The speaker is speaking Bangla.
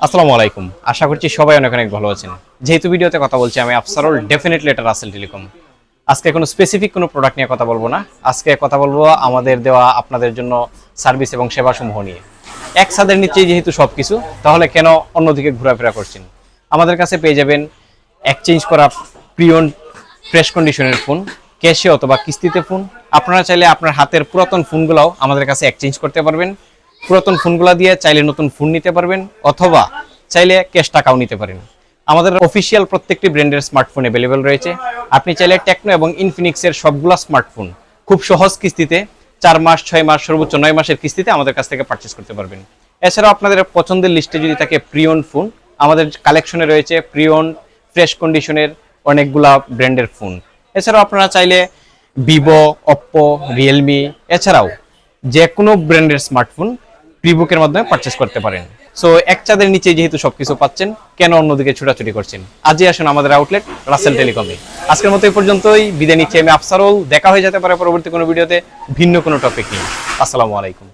আসসালামু আলাইকুম। আশা করছি সবাই অনেক অনেক ভালো আছেন। যেহেতু ভিডিওতে কথা বলছি আমি আফসারুল, ডেফিনেটলি এটা রাসেল টেলিকম। আজকে কোনো স্পেসিফিক কোনো প্রোডাক্ট নিয়ে কথা বলবো না। আজকে কথা বলবো আমাদের দেওয়া আপনাদের জন্য সার্ভিস এবং সেবাসমূহ নিয়ে। এক ছাদের নিচেই যেহেতু সব কিছু, তাহলে কেন অন্যদিকে ঘোরাফেরা করছেন? আমাদের কাছে পেয়ে যাবেন এক্সচেঞ্জ করা প্রিয়ন ফ্রেশ কন্ডিশনের ফোন, ক্যাশে অথবা কিস্তিতে ফোন। আপনারা চাইলে আপনার হাতের পুরাতন ফোনগুলোও আমাদের কাছে এক্সচেঞ্জ করতে পারবেন। পুরাতন ফোনগুলো দিয়ে চাইলে নতুন ফোন নিতে পারবেন, অথবা চাইলে ক্যাশ টাকাও নিতে পারেন। আমাদের অফিসিয়াল প্রত্যেকটি ব্র্যান্ডের স্মার্টফোন অ্যাভেলেবেল রয়েছে। আপনি চাইলে টেকনো এবং ইনফিনিক্সের সবগুলো স্মার্টফোন খুব সহজ কিস্তিতে 4 মাস, 6 মাস, সর্বোচ্চ 9 মাসের কিস্তিতে আমাদের কাছ থেকে পারচেস করতে পারবেন। এছাড়াও আপনাদের পছন্দের লিস্টে যদি থাকে প্রিয়ন ফোন, আমাদের কালেকশনে রয়েছে প্রিয়ন ফ্রেশ কন্ডিশনের অনেকগুলা ব্র্যান্ডের ফোন। এছাড়াও আপনারা চাইলে ভিভো, অপ্পো, রিয়েলমি এছাড়াও যে কোনো ব্র্যান্ডের স্মার্টফোন প্রিবুকের মাধ্যমে পারচেস করতে পারেন। সো এক চাঁদের নিচে যেহেতু সবকিছু পাচ্ছেন, কেন অন্যদিকে ছোটাছুটি করছেন? আজই আসুন আমাদের আউটলেট রাসেল টেলিকমে। আজকের মতো এই পর্যন্তই, বিদায় নিচ্ছি আমি আফসারুল। দেখা হয়ে যেতে পারে পরবর্তী কোনো ভিডিওতে ভিন্ন কোনো টপিক নিয়ে। আসসালামু আলাইকুম।